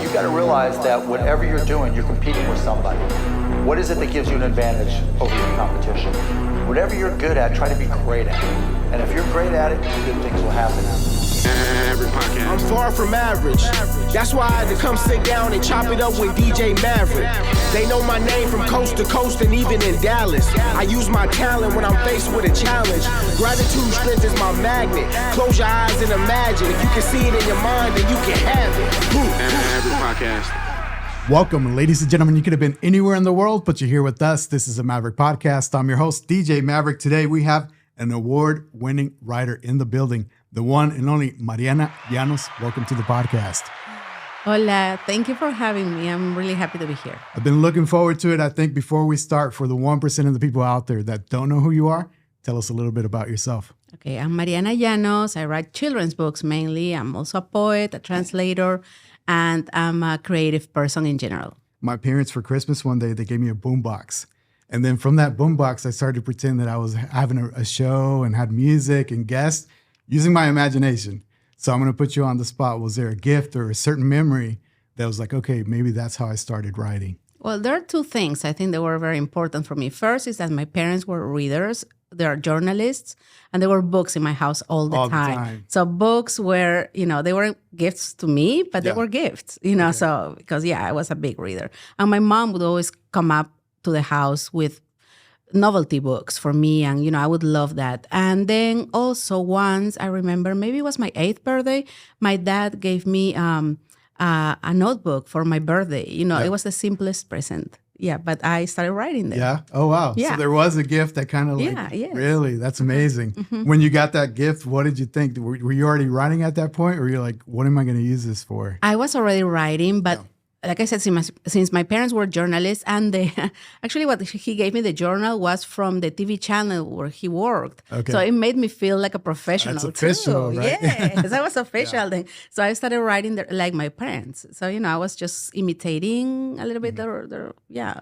you got to realize that whatever you're doing, you're competing with somebody. What is it that gives you an advantage over your competition? Whatever you're good at, try to be great at it. And if you're great at it, good things will happen. Maverick Podcast. I'm far from average. That's why I had to come sit down and chop it up with DJ Maverick. They know my name from coast to coast and even in Dallas. I use my talent when I'm faced with a challenge. Gratitude strength is my magnet. Close your eyes and imagine. If you can see it in your mind, then you can have it. Maverick Podcast. Welcome, ladies and gentlemen. You could have been anywhere in the world, but you're here with us. This is a Maverick Podcast. I'm your host, DJ Maverick. Today we have an award-winning writer in the building, the one and only Mariana Llanos. Welcome to the podcast. Hola, thank you for having me. I'm really happy to be here. I've been looking forward to it. I think before we start, for the 1% of the people out there that don't know who you are, tell us a little bit about yourself. Okay, I'm Mariana Llanos. I write children's books mainly. I'm also a poet, a translator, and I'm a creative person in general. My parents, for Christmas one day, they gave me a boombox. And then from that boombox, I started to pretend that I was having a show and had music and guests using my imagination. So I'm going to put you on the spot. Was there a gift or a certain memory that was like, okay, maybe that's how I started writing? Well, there are two things I think that were very important for me. First is that my parents were readers. They are journalists, and there were books in my house all the time. So books were, they weren't gifts to me, but they were gifts, so because, I was a big reader. And my mom would always come up to the house with novelty books for me, and I would love that. And then also once I remember, maybe it was my 8th birthday, my dad gave me a notebook for my birthday. It was the simplest present. Yeah, but I started writing there. Yeah. Oh, wow. Yeah. So there was a gift that kind of really, that's amazing. When you got that gift, what did you think? Were you already writing at that point, or you're like, what am I going to use this for? I was already writing, but like I said, since my parents were journalists, and they actually what he gave me the journal was from the TV channel where he worked. Okay. So it made me feel like a professional. That's official, too. Right? Yes, I was official then. So I started writing there like my parents. So I was just imitating a little bit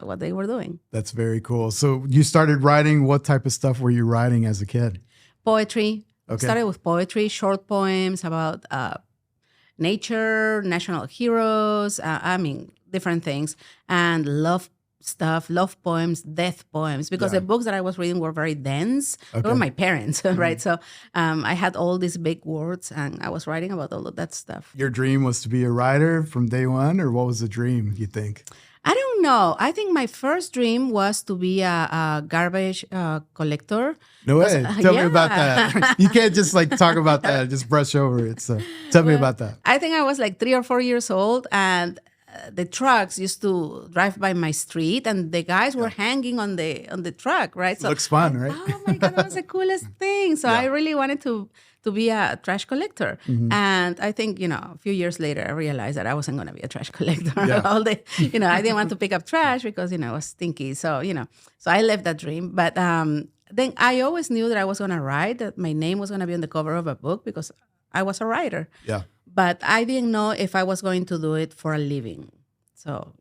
what they were doing. That's very cool. So you started writing. What type of stuff were you writing as a kid? Poetry. Okay. Started with poetry, short poems about nature, national heroes, different things, and love stuff, love poems, death poems, because the books that I was reading were very dense. Okay. They were my parents, right? So I had all these big words, and I was writing about all of that stuff. Your dream was to be a writer from day one, or what was the dream, you think? I don't know. I think my first dream was to be a garbage collector. No way. Tell me about that. You can't just talk about that, just brush over it. So tell me about that. I think I was 3 or 4 years old, and the trucks used to drive by my street, and the guys were hanging on the truck, right? So looks fun, right? Oh my God, that was the coolest thing. So I really wanted to be a trash collector. Mm-hmm. And I think, a few years later, I realized that I wasn't going to be a trash collector all day. I didn't want to pick up trash because, I was stinky. So, so I left that dream. But then I always knew that I was going to write, that my name was going to be on the cover of a book because I was a writer. Yeah. But I didn't know if I was going to do it for a living. So,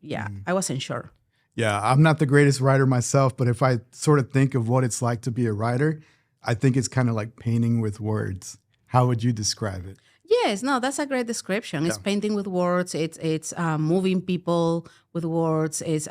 I wasn't sure. Yeah, I'm not the greatest writer myself, but if I sort of think of what it's like to be a writer, I think it's kind of like painting with words. How would you describe it? Yes, no, that's a great description. It's painting with words. It's moving people with words. It's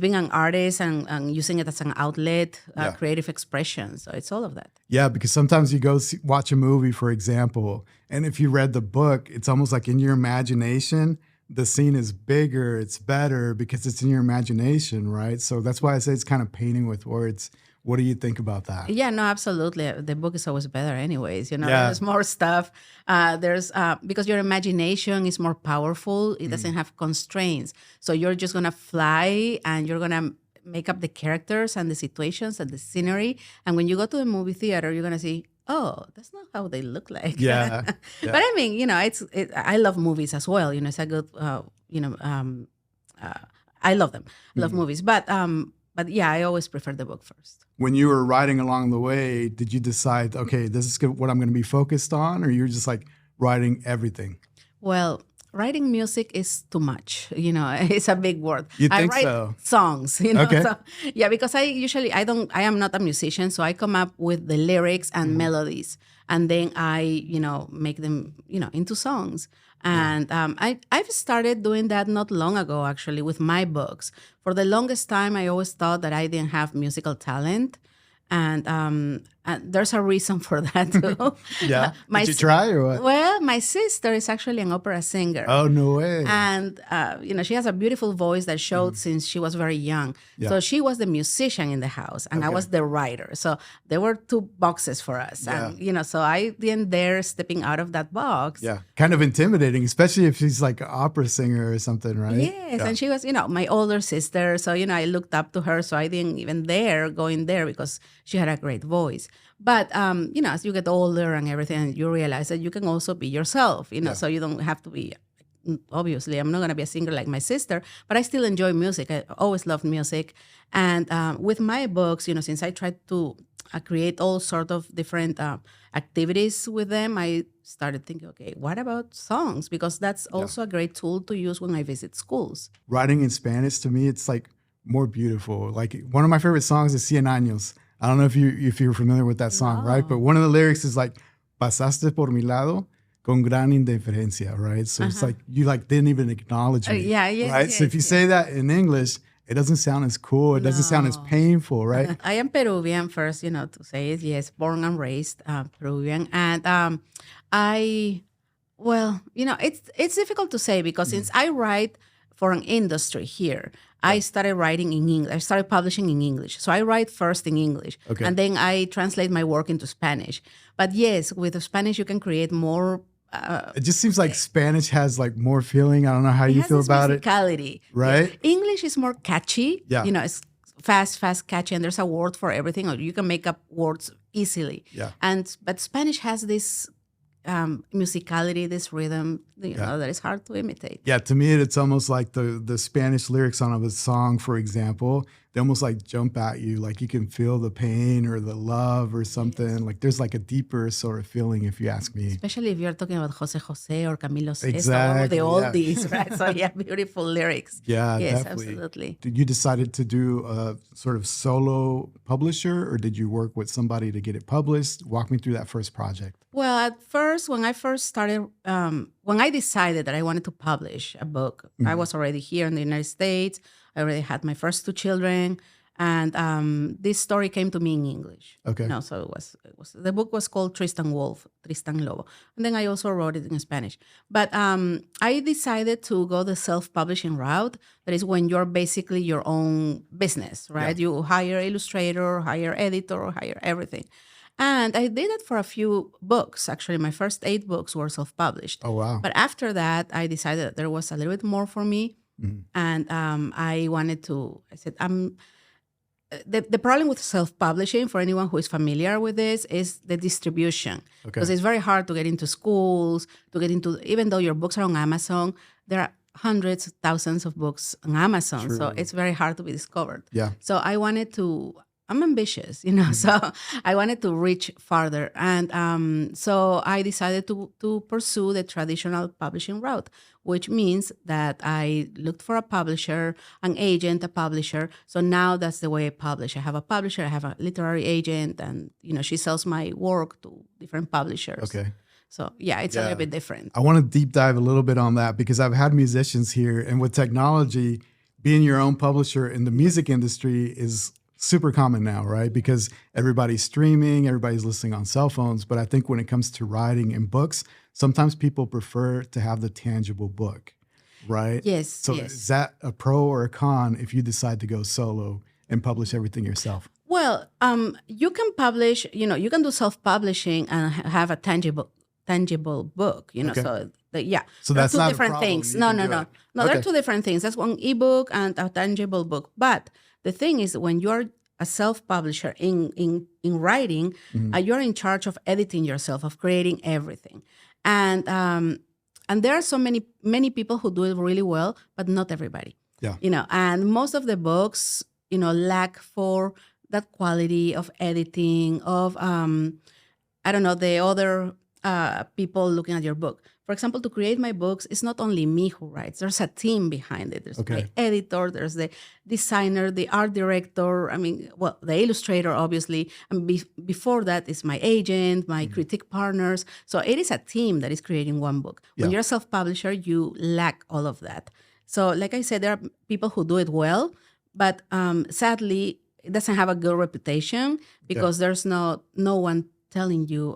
being an artist and using it as an outlet, creative expression. So it's all of that. Yeah, because sometimes you go watch a movie, for example, and if you read the book, it's almost like in your imagination, the scene is bigger, it's better because it's in your imagination, right? So that's why I say it's kind of painting with words. What do you think about that? Yeah, no, absolutely. The book is always better anyways. There's more stuff. Because your imagination is more powerful. It doesn't have constraints. So you're just going to fly and you're going to make up the characters and the situations and the scenery. And when you go to the movie theater, you're going to see, oh, that's not how they look like. Yeah. But I mean, I love movies as well. It's a good, I love them. I love movies. But yeah, I always prefer the book first. When you were writing along the way, did you decide, okay, this is what I'm going to be focused on? Or you're just writing everything? Well, writing music is too much. It's a big word. You think I write so? songs, Okay. So, because I am not a musician, so I come up with the lyrics and melodies. and then I, make them, into songs. And I've started doing that not long ago, actually, with my books. For the longest time, I always thought that I didn't have musical talent. And there's a reason for that, too. Yeah. Did you try or what? Well, my sister is actually an opera singer. Oh, no way. And, she has a beautiful voice that showed since she was very young. Yeah. So she was the musician in the house, and I was the writer. So there were two boxes for us. Yeah. And, so I didn't dare stepping out of that box. Yeah. Kind of intimidating, especially if she's like an opera singer or something, right? Yes. Yeah. And she was, my older sister. So, I looked up to her. So I didn't even dare go in there because she had a great voice. But, as you get older and everything, you realize that you can also be yourself, so you don't have to be, obviously, I'm not going to be a singer like my sister, but I still enjoy music. I always loved music. And with my books, since I tried to create all sort of different activities with them, I started thinking, okay, what about songs? Because that's also a great tool to use when I visit schools. Writing in Spanish, to me, it's like more beautiful. Like one of my favorite songs is Cien Años. I don't know if you're familiar with that song, right? But one of the lyrics is like, pasaste por mi lado con gran indiferencia, right? So it's like, you like didn't even acknowledge me, yes, right? yes, So if you say that in English, it doesn't sound as cool. It doesn't sound as painful, right? I am Peruvian first, to say it. Yes, born and raised Peruvian. And it's difficult to say because since I write for an industry here, I started writing in English. I started publishing in English. So I write first in English. Okay. And then I translate my work into Spanish. But yes, with Spanish, you can create more. It just seems like Spanish has like more feeling. I don't know how you feel about it. Musicality. Right? Yes. English is more catchy. Yeah. It's fast, catchy. And there's a word for everything. Or you can make up words easily. Yeah. But Spanish has this musicality, this rhythm, that is hard to imitate. Yeah, to me, it's almost like the Spanish lyrics on a song, for example, they almost like jump at you. Like you can feel the pain or the love or something. Like there's like a deeper sort of feeling, if you ask me. Especially if you're talking about Jose Jose or Camilo Sesto, Exactly, the oldies, right? So beautiful lyrics. Yeah, yes, definitely. Absolutely. Did you decided to do a sort of solo publisher, or did you work with somebody to get it published? Walk me through that first project. Well, at first, when I first started, when I decided that I wanted to publish a book, I was already here in the United States. I already had my first two children, and this story came to me in English. Okay. So it was the book was called Tristan Lobo, and then I also wrote it in Spanish. But I decided to go the self-publishing route. That is when you're basically your own business, right? Yeah. You hire illustrator, hire editor, hire everything. And I did it for a few books. Actually, my first 8 books were self-published. Oh, wow. But after that, I decided that there was a little bit more for me. Mm-hmm. And I said, the problem with self-publishing, for anyone who is familiar with this, is the distribution. Okay. Because it's very hard to get into schools, even though your books are on Amazon, there are hundreds, thousands of books on Amazon. True. So it's very hard to be discovered. Yeah. So I'm ambitious, so I wanted to reach farther. And so I decided to pursue the traditional publishing route, which means that I looked for a publisher, an agent, a publisher. So now that's the way I publish. I have a publisher, I have a literary agent, and, she sells my work to different publishers. Okay. So, it's a little bit different. I want to deep dive a little bit on that because I've had musicians here, and with technology, being your own publisher in the music industry is super common now, right? Because everybody's streaming, everybody's listening on cell phones. But I think when it comes to writing and books, sometimes people prefer to have the tangible book, right? Yes. So yes. Is that a pro or a con if you decide to go solo and publish everything yourself? Well, you can publish, you can do self-publishing and have a tangible book, Okay. So that's two not a different problem. things. You No, can no, do no. it. No, Okay. they're two different things. That's one ebook and a tangible book. But the thing is, when you're a self-publisher in writing, you're in charge of editing yourself, of creating everything. And there are so many people who do it really well, but not everybody. Yeah. And most of the books, lack for that quality of editing, of the other people looking at your book. for example, to create my books, it's not only me who writes. There's a team behind it. There's the editor, there's the designer, the art director. I mean, well, the illustrator, obviously. And before that is my agent, my critique partners. So it is a team that is creating one book. When you're a self-publisher, you lack all of that. So like I said, there are people who do it well, but sadly, it doesn't have a good reputation because there's no one telling you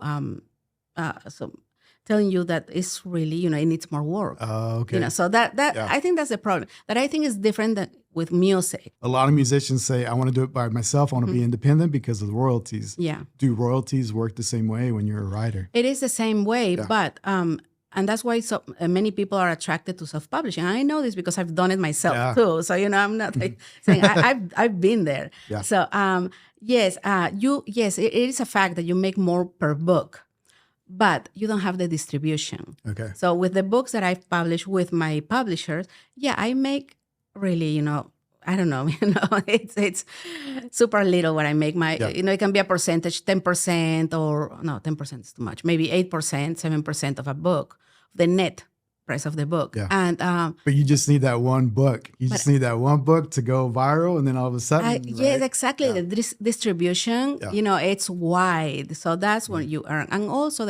telling you that it's really, it needs more work. So that I think that's the problem. That I think is different than with music. A lot of musicians say, I want to do it by myself. I want to be independent because of the royalties. Yeah. Do royalties work the same way when you're a writer? It is the same way, but and that's why so many people are attracted to self-publishing. I know this because I've done it myself too. So I'm not like saying I've been there. Yeah. So yes, it is a fact that you make more per book, but you don't have the distribution. Okay. So with the books that I've published with my publishers, I make really, I don't know, it's super little what I make. It can be a percentage, 10% or no, 10% is too much. Maybe 8%, 7% of a book, the net price of the book. Yeah. And but you just need that one book. You just need that one book to go viral, and then all of a sudden, yes, exactly. Yeah. The distribution, it's wide, so that's when you earn. And also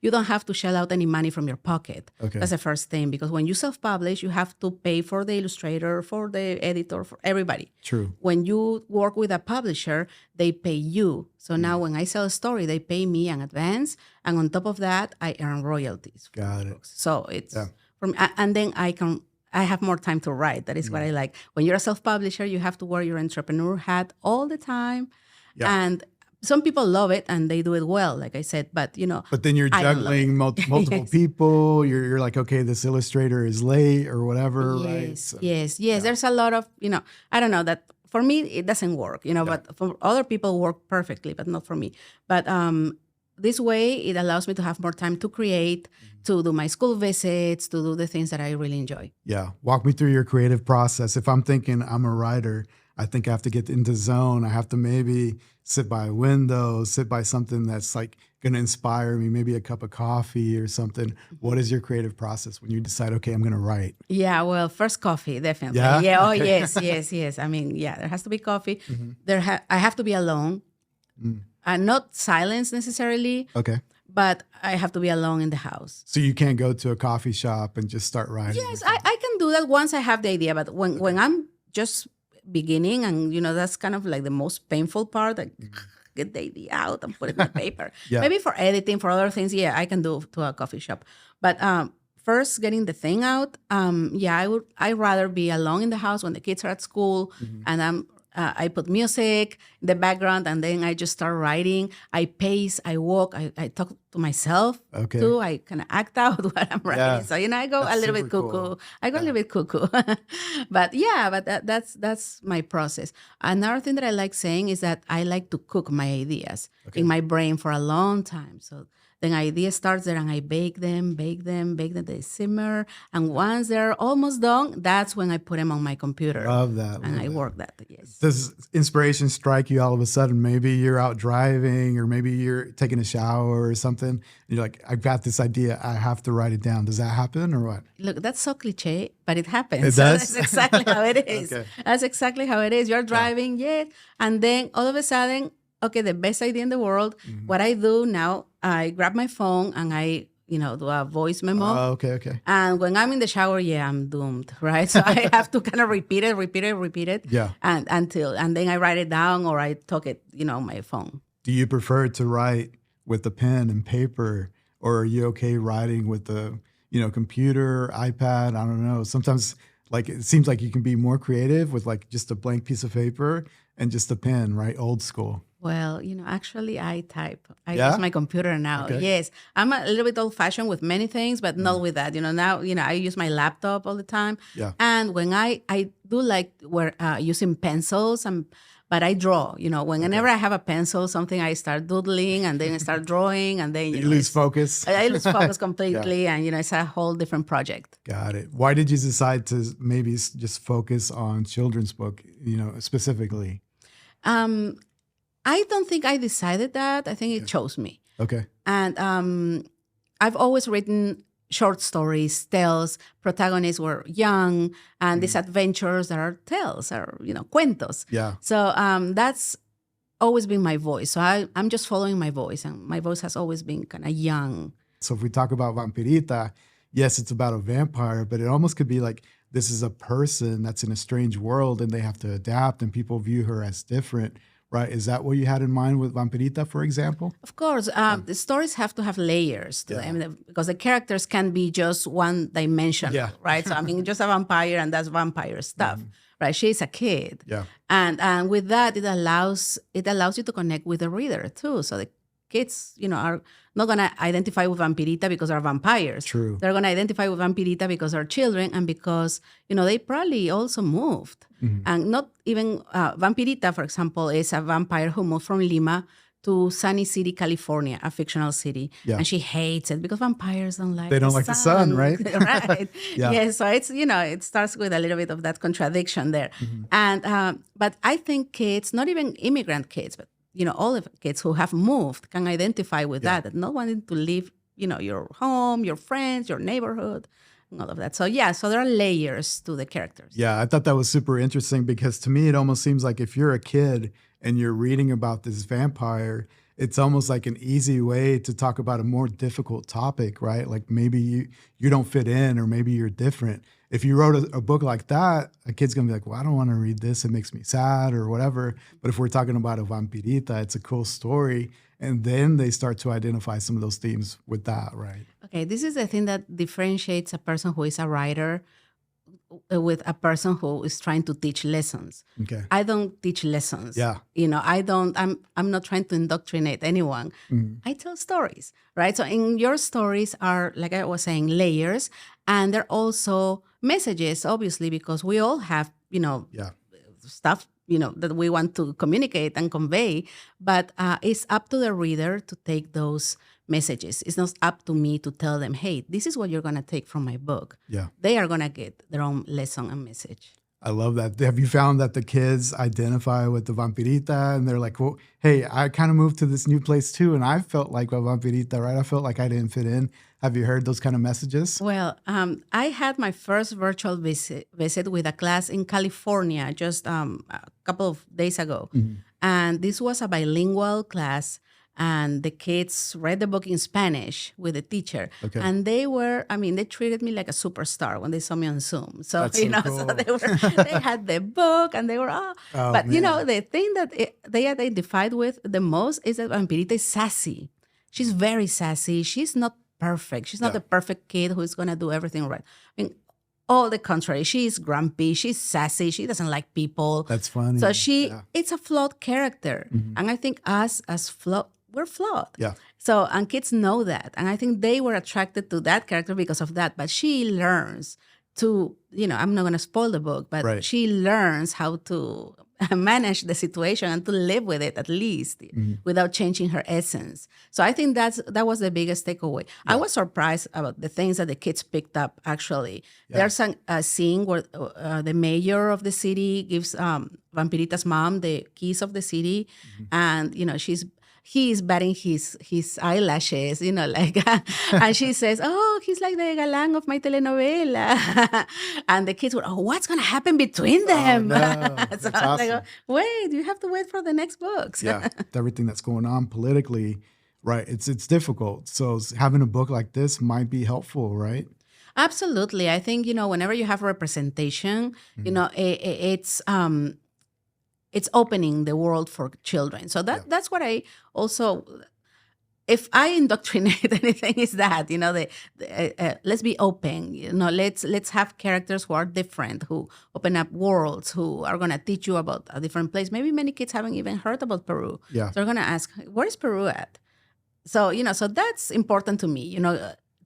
you don't have to shell out any money from your pocket. Okay. That's the first thing, because when you self-publish, you have to pay for the illustrator, for the editor, for everybody. True. When you work with a publisher, they pay you. So now when I sell a story, they pay me in advance, and on top of that, I earn royalties. Got it. So it's from, and then I have more time to write. That is what I like. When you're a self-publisher, you have to wear your entrepreneur hat all the time, and some people love it and they do it well, like I said, but But then you're juggling multiple people. You're like, okay, this illustrator is late or whatever, right? So, yes. There's a lot of, I don't know, that for me, it doesn't work, but for other people work perfectly, but not for me. But this way, it allows me to have more time to create, to do my school visits, to do the things that I really enjoy. Yeah. Walk me through your creative process. If I'm thinking I'm a writer, I think I have to get into zone. I have to maybe sit by a window, sit by something that's like going to inspire me, maybe a cup of coffee or something. What is your creative process when you decide, okay, I'm going to write? Yeah, well, first coffee, definitely. Yeah? Yeah. Oh, yes. I mean, there has to be coffee. I have to be alone. Not silence necessarily. Okay. But I have to be alone in the house. So you can't go to a coffee shop and just start writing? Yes, I can do that once I have the idea. But when I'm just beginning, and that's kind of like the most painful part, like get the idea out and put it in the paper. Maybe for editing, for other things, I can do to a coffee shop. But first, getting the thing out, I'd rather be alone in the house when the kids are at school, and I put music in the background, and then I just start writing. I pace, I walk, I talk to myself too. I kind of act out what I'm writing. Yeah. So I go a little bit cuckoo. Cool. I go a little bit cuckoo. but that's my process. Another thing that I like saying is that I like to cook my ideas in my brain for a long time. So then idea starts there, and I bake them, they simmer. And once they're almost done, that's when I put them on my computer. Love that. And I work that, yes. Does inspiration strike you all of a sudden? Maybe you're out driving, or maybe you're taking a shower or something, and you're like, I've got this idea, I have to write it down. Does that happen or what? Look, that's so cliche, but it happens. It does? That's exactly how it is. That's exactly how it is. You're driving, and then all of a sudden, the best idea in the world. What I do now, I grab my phone and I, do a voice memo. Oh, okay. And when I'm in the shower, I'm doomed, right? So I have to kind of repeat it. Yeah. And then I write it down, or I talk it, on my phone. Do you prefer to write with the pen and paper, or are you okay writing with the, computer, iPad? I don't know. Sometimes, it seems like you can be more creative with just a blank piece of paper and just a pen, right? Old school. Well, actually I type. I use my computer now. Okay. Yes. I'm a little bit old-fashioned with many things, but not with that. Now, I use my laptop all the time. Yeah. And when I do like using pencils, but I draw, whenever I have a pencil, something, I start doodling, and then I start drawing, and then, you lose focus. I lose focus completely. And, it's a whole different project. Got it. Why did you decide to maybe just focus on children's book, specifically? I don't think I decided that. I think it chose me. Okay. And I've always written short stories, tales. Protagonists were young, and these adventures that are tales, are cuentos. Yeah. So that's always been my voice. So I'm just following my voice, and my voice has always been kind of young. So if we talk about Vampirita, yes, it's about a vampire, but it almost could be like this is a person that's in a strange world and they have to adapt and people view her as different, right? Is that what you had in mind with Vampirita, for example? Of course. The stories have to have layers to them because the characters can be just one-dimensional, right? So, just a vampire and that's vampire stuff, right? She's a kid. Yeah. And with that, it allows you to connect with the reader too. So the kids, are not going to identify with Vampirita because they're vampires. True. They're going to identify with Vampirita because they're children and because, they probably also moved. And not even Vampirita, for example, is a vampire who moved from Lima to Sunny City, California, a fictional city. Yeah. And she hates it because vampires don't like the sun, right? Right. Yeah. So it's, it starts with a little bit of that contradiction there. And but I think kids, not even immigrant kids, but all of the kids who have moved can identify with that not wanting to leave, your home, your friends, your neighborhood, and all of that. So, so there are layers to the characters. Yeah, I thought that was super interesting because to me, it almost seems like if you're a kid and you're reading about this vampire, it's almost like an easy way to talk about a more difficult topic, right? Like maybe you don't fit in or maybe you're different. If you wrote a book like that, a kid's going to be like, well, I don't want to read this. It makes me sad or whatever. But if we're talking about a vampirita, it's a cool story. And then they start to identify some of those themes with that, right? Okay, this is the thing that differentiates a person who is a writer with a person who is trying to teach lessons. Okay. I don't teach lessons. Yeah. I'm not trying to indoctrinate anyone. I tell stories, right? So in your stories are, like I was saying, layers, and they're also messages, obviously, because we all have, stuff, that we want to communicate and convey, but it's up to the reader to take those messages. It's not up to me to tell them, hey, this is what you're going to take from my book. Yeah. They are going to get their own lesson and message. I love that. Have you found that the kids identify with the vampirita and they're like, well, hey, I kind of moved to this new place too, and I felt like a vampirita, right? I felt like I didn't fit in. Have you heard those kind of messages? Well, I had my first virtual visit with a class in California just a couple of days ago. And this was a bilingual class. And the kids read the book in Spanish with the teacher. Okay. And they treated me like a superstar when they saw me on Zoom. So, cool. So they had the book and they were, but man. The thing that they identified with the most is that Vampirita is sassy. She's very sassy. She's not perfect. She's not the perfect kid who's going to do everything right. All the contrary. She's grumpy. She's sassy. She doesn't like people. That's funny. So it's a flawed character. And I think us as we're flawed. Yeah. So, and kids know that. And I think they were attracted to that character because of that. But she learns to, I'm not going to spoil the book, but she learns how to manage the situation and to live with it at least without changing her essence. So I think that was the biggest takeaway. I was surprised about the things that the kids picked up, actually. There's a scene where the mayor of the city gives Vampirita's mom the keys of the city. And, he is batting his eyelashes, and she says, oh, he's like the galán of my telenovela. And the kids were, what's going to happen between them? Oh, no. So I go, wait, you have to wait for the next books. Yeah, everything that's going on politically, right, it's difficult. So having a book like this might be helpful, right? Absolutely. I think, whenever you have representation, it's opening the world for children. So that's what I also, if I indoctrinate anything, is that, let's be open, let's have characters who are different, who open up worlds, who are going to teach you about a different place. Maybe many kids haven't even heard about Peru. Yeah. So they're going to ask, where is Peru at? So, so that's important to me,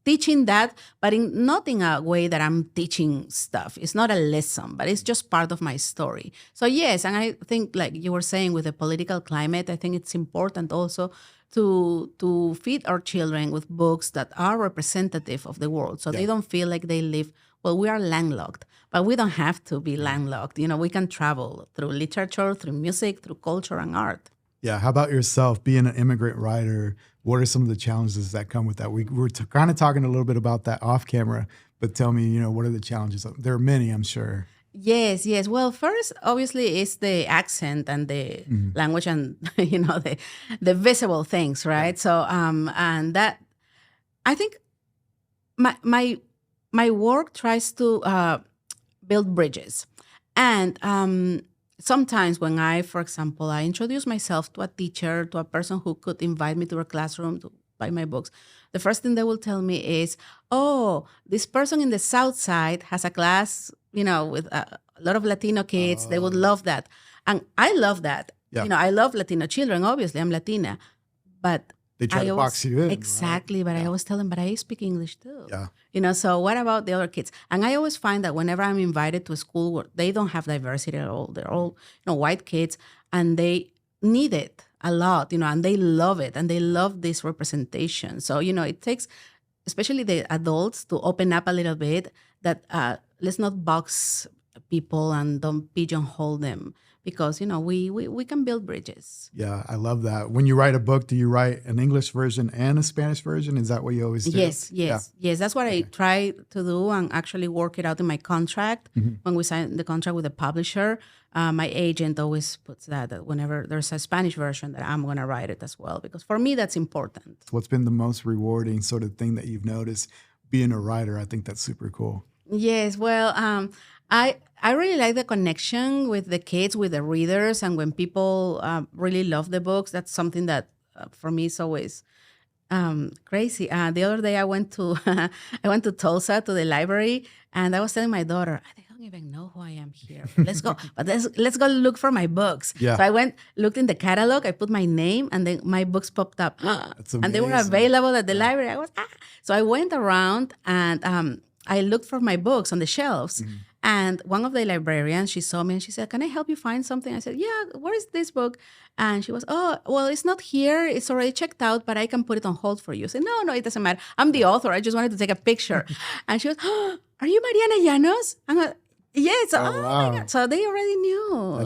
teaching that, but not in a way that I'm teaching stuff. It's not a lesson, but it's just part of my story. So yes, and I think, like you were saying, with the political climate, I think it's important also to feed our children with books that are representative of the world, so they don't feel like they live, well, we are landlocked, but we don't have to be landlocked. We can travel through literature, through music, through culture and art. Yeah. How about yourself, being an immigrant writer? what are some of the challenges that come with that? We're kind of talking a little bit about that off camera, but tell me, what are the challenges? There are many, I'm sure. Yes. Well, first, obviously, it's the accent and the language and, the visible things, right? So, and that, I think my work tries to build bridges. And sometimes when for example, I introduce myself to a teacher, to a person who could invite me to a classroom to buy my books, the first thing they will tell me is, oh, this person in the South Side has a class, with a lot of Latino kids. They would love that. And I love that. Yeah. I love Latino children. Obviously, I'm Latina. But they try to box you in. Exactly. Right? But I always tell them, but I speak English too. Yeah. So what about the other kids? And I always find that whenever I'm invited to a school where they don't have diversity at all, they're all, white kids, and they need it a lot, and they love it, and they love this representation. So, it takes, especially the adults, to open up a little bit, that let's not box people and don't pigeonhole them, because, we can build bridges. Yeah, I love that. When you write a book, do you write an English version and a Spanish version? Is that what you always do? Yes. That's what I try to do, and actually work it out in my contract. When we sign the contract with the publisher, my agent always puts that whenever there's a Spanish version, that I'm going to write it as well, because for me, that's important. What's been the most rewarding sort of thing that you've noticed being a writer? I think that's super cool. Yes, well, I really like the connection with the kids, with the readers, and when people really love the books, that's something that for me is always crazy. The other day I went to Tulsa to the library, and I was telling my daughter, I don't even know who I am here. Let's go, but let's go look for my books. Yeah. So I looked in the catalog, I put my name, and then my books popped up. That's amazing. And they were available at the library. So I went around and I looked for my books on the shelves. And one of the librarians, she saw me and she said, can I help you find something? I said, yeah, where is this book? And she was, oh, well, it's not here. It's already checked out, but I can put it on hold for you. I said, no, it doesn't matter. I'm the author. I just wanted to take a picture. And she was, oh, are you Mariana Llanos? I'm like, yes. Oh, wow. my God. So they already knew.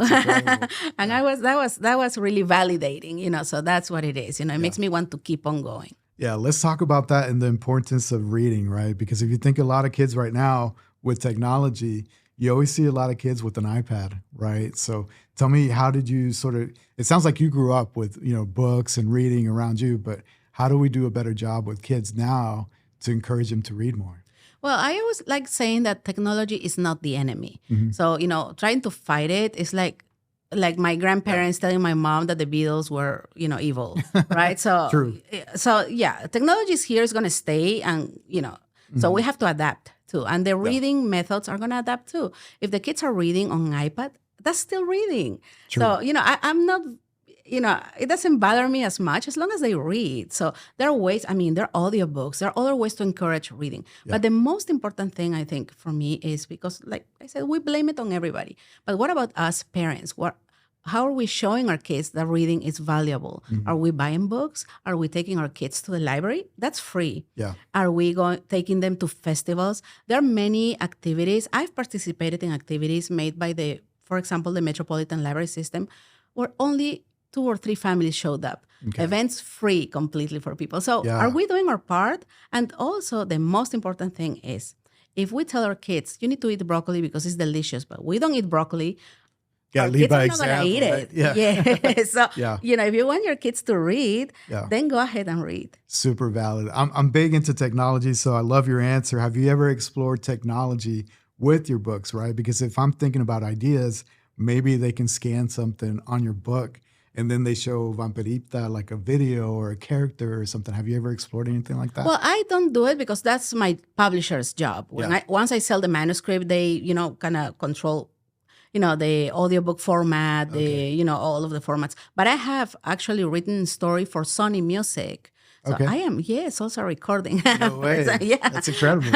And that was really validating, so that's what it is. It makes me want to keep on going. Yeah, let's talk about that and the importance of reading, right? Because if you think a lot of kids right now with technology, you always see a lot of kids with an iPad, right? So tell me, how did you it sounds like you grew up with, books and reading around you, but how do we do a better job with kids now to encourage them to read more? Well, I always like saying that technology is not the enemy. So, trying to fight it is like my grandparents telling my mom that the Beatles were, evil, right? So, True. So yeah, technology is here, it's going to stay, and so we have to adapt too. And the reading methods are going to adapt too. If the kids are reading on iPad, that's still reading. True. So I'm not. It doesn't bother me as much as long as they read. So there are ways, there are audiobooks, there are other ways to encourage reading. Yeah. But the most important thing, I think, for me is because, like I said, we blame it on everybody. But what about us parents? How are we showing our kids that reading is valuable? Are we buying books? Are we taking our kids to the library? That's free. Yeah. Are we taking them to festivals? There are many activities. I've participated in activities made by for example, the Metropolitan Library System, where only 2 or 3 families showed up. Okay. Events free completely for people. So Are we doing our part? And also the most important thing is, if we tell our kids, you need to eat broccoli because it's delicious, but we don't eat broccoli, our kids are not going to eat it. Right? Yeah. So, if you want your kids to read, then go ahead and read. Super valid. I'm big into technology, so I love your answer. Have you ever explored technology with your books, right? Because if I'm thinking about ideas, maybe they can scan something on your book and then they show Vampirita like a video or a character or something. Have you ever explored anything like that? Well, I don't do it because that's my publisher's job. Once I sell the manuscript, they, kind of control, the audiobook format, all of the formats. But I have actually written story for Sony Music. So I am, also recording. No way. So, That's incredible.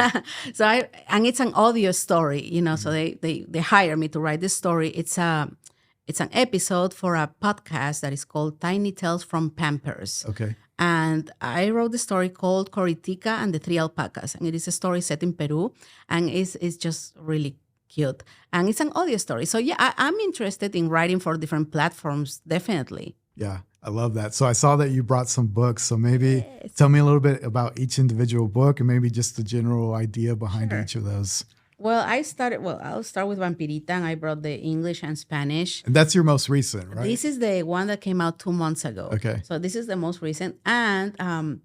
So and it's an audio story, so they hire me to write this story. It's an episode for a podcast that is called Tiny Tales from Pampers. Okay. And I wrote the story called Coritica and the 3 Alpacas. And it is a story set in Peru. And it's just really cute. And it's an audio story. So I'm interested in writing for different platforms, definitely. Yeah. I love that. So I saw that you brought some books. So maybe tell me a little bit about each individual book and maybe just the general idea behind each of those. Well, I'll start with Vampirita, and I brought the English and Spanish. And that's your most recent, right? This is the one that came out 2 months ago. Okay. So this is the most recent. And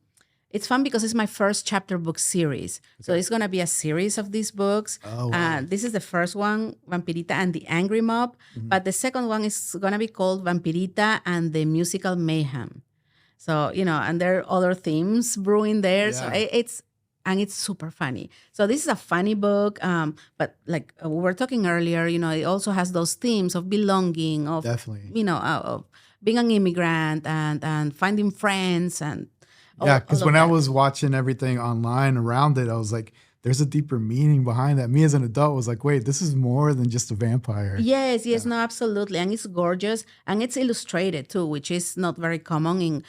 it's fun because it's my first chapter book series. Okay. So it's going to be a series of these books. Oh, wow. This is the first one, Vampirita and the Angry Mob. Mm-hmm. But the second one is going to be called Vampirita and the Musical Mayhem. So, and there are other themes brewing there. Yeah. So it's super funny. So this is a funny book, but like we were talking earlier, it also has those themes of belonging, of definitely, of being an immigrant and finding friends and because when I was watching everything online around it, I was like, there's a deeper meaning behind that. Me as an adult was like, wait, this is more than just a vampire. Yes, no, absolutely. And it's gorgeous. And it's illustrated too, which is not very common in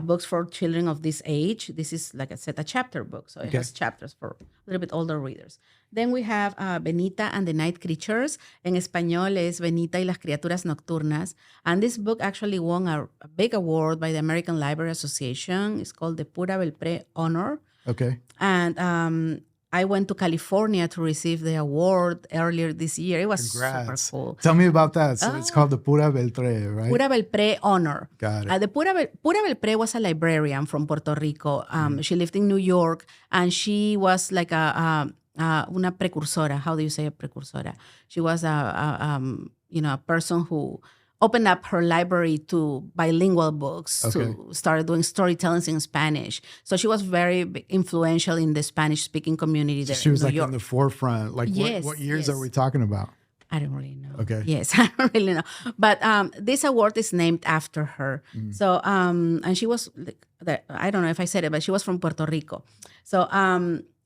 books for children of this age. This is, like I said, a chapter book. So it has chapters for a little bit older readers. Then we have Benita and the Night Creatures. En español es Benita y las criaturas nocturnas. And this book actually won a big award by the American Library Association. It's called the Pura Belpre Honor. Okay. And I went to California to receive the award earlier this year. It was super cool. Tell me about that. So it's called the Pura Belpre, right? Pura Belpre Honor. Got it. The Pura Belpre was a librarian from Puerto Rico. She lived in New York, and she was like una precursora. How do you say a precursora? She was a person who opened up her library to bilingual books, to start doing storytelling in Spanish. So she was very influential in the Spanish-speaking community there. She was in New like York. in the forefront. Like what years are we talking about? I don't really know. Okay. Yes, I don't really know. But this award is named after her. So, and she was, I don't know if I said it, but she was from Puerto Rico. So,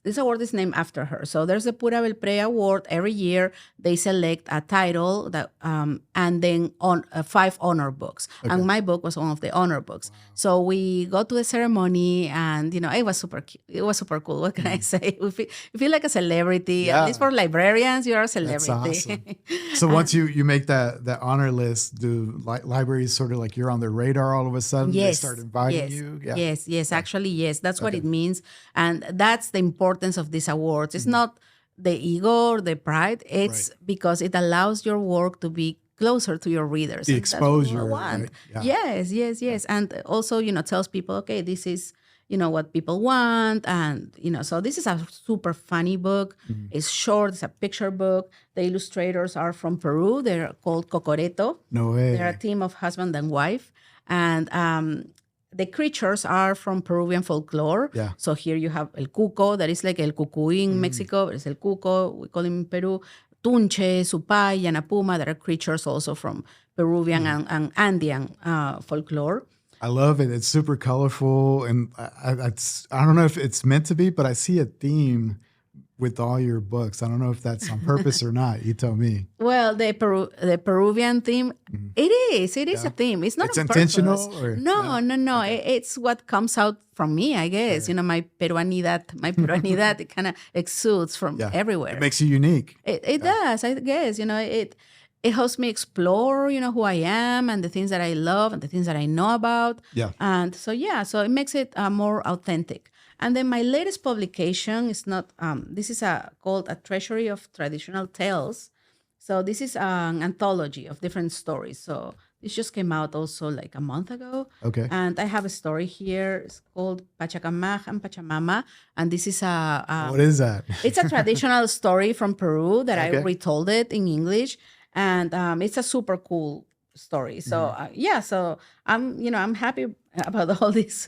this award is named after her. So there's a Pura Belpre Award. Every year they select a title that, and then 5 honor books. Okay. And my book was one of the honor books. Wow. So we go to the ceremony, and it was super cute. It was super cool. What can I say? You feel like a celebrity. Yeah. At least for librarians, you're a celebrity. That's awesome. So once you make that honor list, do libraries sort of like you're on their radar all of a sudden? Yes. They start inviting you? Yeah. Yes. Actually, yes. That's what it means. And that's the importance of these awards. It's not the ego or the pride. It's because it allows your work to be closer to your readers. The exposure. Right? Yeah. Yes. And also, tells people, okay, this is, what people want. And, so this is a super funny book. It's short. It's a picture book. The illustrators are from Peru. They're called Cocoreto. No way. They're a team of husband and wife. And, the creatures are from Peruvian folklore. Yeah. So here you have El Cuco, that is like El Cucuy in Mexico. It's El Cuco, we call him in Peru. Tunche, Supay, Yanapuma, that are creatures also from Peruvian and Andean folklore. I love it. It's super colorful. And I don't know if it's meant to be, but I see a theme with all your books. I don't know if that's on purpose or not. You tell me. Well, the Peruvian theme, it is a theme. It's not on intentional? Or, no. Okay. It's what comes out from me, I guess. Sure. My peruanidad, it kind of exudes from everywhere. It makes you unique. It does, I guess. It helps me explore, who I am and the things that I love and the things that I know about. Yeah. And so it makes it more authentic. And then my latest publication is not, this is called A Treasury of Traditional Tales. So this is an anthology of different stories. So this just came out also like a month ago. Okay. And I have a story here. It's called Pachacamac and Pachamama. And this is what is that? It's a traditional story from Peru that I retold it in English. And it's a super cool story. So so I'm happy about all these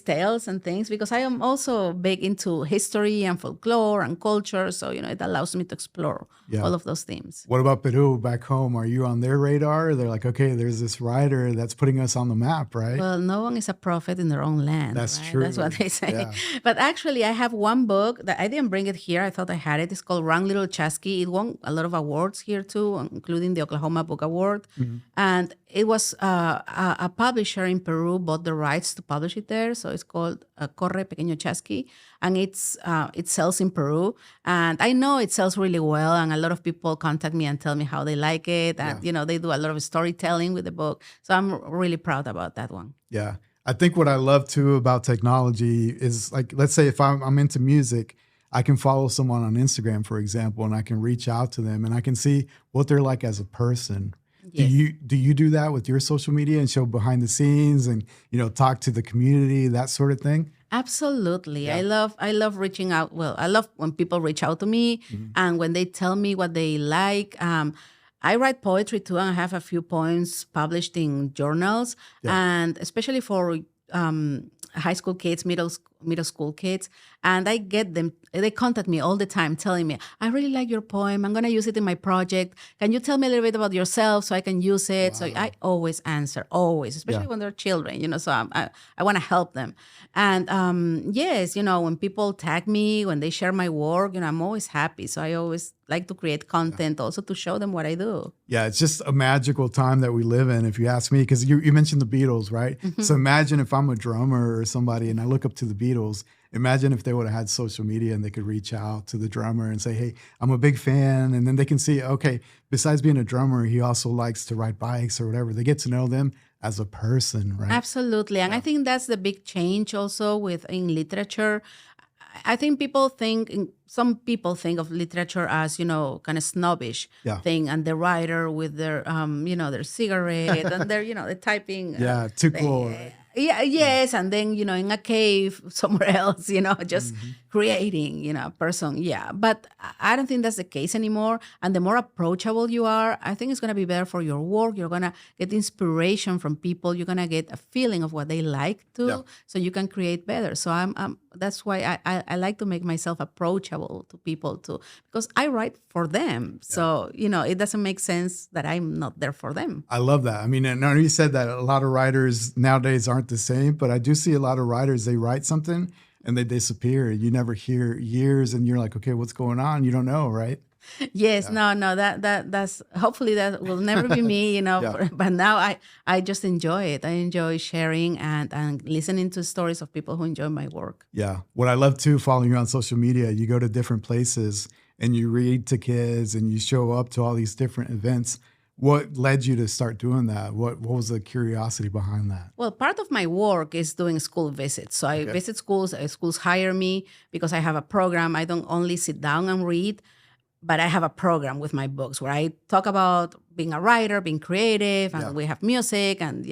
tales and things, because I am also big into history and folklore and culture. So it allows me to explore all of those themes. What about Peru back home? Are you on their radar? They're like, okay, there's this writer that's putting us on the map, right? Well, no one is a prophet in their own land. That's right? true. That's what they say. But actually, I have one book that I didn't bring it here. I thought I had it. It's called Wrong Little Chasqui. It won a lot of awards here too, including the Oklahoma Book Award. And it was a publisher in Peru Peru bought the rights to publish it there. So it's called Corre Pequeño Chasqui, and it sells in Peru. And I know it sells really well, and a lot of people contact me and tell me how they like it. And, they do a lot of storytelling with the book. So I'm really proud about that one. Yeah. I think what I love too about technology is, like, let's say if I'm into music, I can follow someone on Instagram, for example, and I can reach out to them and I can see what they're like as a person. Yes. Do you do that with your social media and show behind the scenes and, talk to the community, that sort of thing? Absolutely. Yeah. I love reaching out. Well, I love when people reach out to me and when they tell me what they like. I write poetry too, and I have a few poems published in journals, and especially for high school kids, middle school kids, and I get them. They contact me all the time telling me, I really like your poem. I'm going to use it in my project. Can you tell me a little bit about yourself so I can use it? Wow. So I always answer, always, especially when they're children, so I want to help them. And yes, when people tag me, when they share my work, I'm always happy. So I always like to create content also to show them what I do. Yeah, it's just a magical time that we live in, if you ask me, because you mentioned the Beatles, right? Mm-hmm. So imagine if I'm a drummer or somebody and I look up to the Beatles. Imagine if they would have had social media and they could reach out to the drummer and say, hey, I'm a big fan. And then they can see, okay, besides being a drummer, he also likes to ride bikes or whatever. They get to know them as a person, right? Absolutely. And I think that's the big change also in literature. I think some people think of literature as, kind of snobbish thing, and the writer with their, their cigarette and their, the typing. Too cool. Right? Yeah, yes, and then, in a cave somewhere else, just creating, a person. Yeah, but I don't think that's the case anymore. And the more approachable you are, I think it's going to be better for your work. You're going to get inspiration from people. You're going to get a feeling of what they like too, so you can create better. So that's why I like to make myself approachable to people too, because I write for them. Yeah. So, it doesn't make sense that I'm not there for them. I love that. I mean, I know you said that a lot of writers nowadays aren't the same, but I do see a lot of writers, they write something and they disappear. You never hear years and you're like, okay, what's going on? You don't know, right? Yes, no, that's hopefully that will never be me, but now I just enjoy it. I enjoy sharing and listening to stories of people who enjoy my work. Yeah. What I love too, following you on social media, you go to different places and you read to kids and you show up to all these different events. What led you to start doing that? What was the curiosity behind that? Well, part of my work is doing school visits. So I visit schools. Schools hire me because I have a program. I don't only sit down and read, but I have a program with my books where I talk about being a writer, being creative, and we have music and,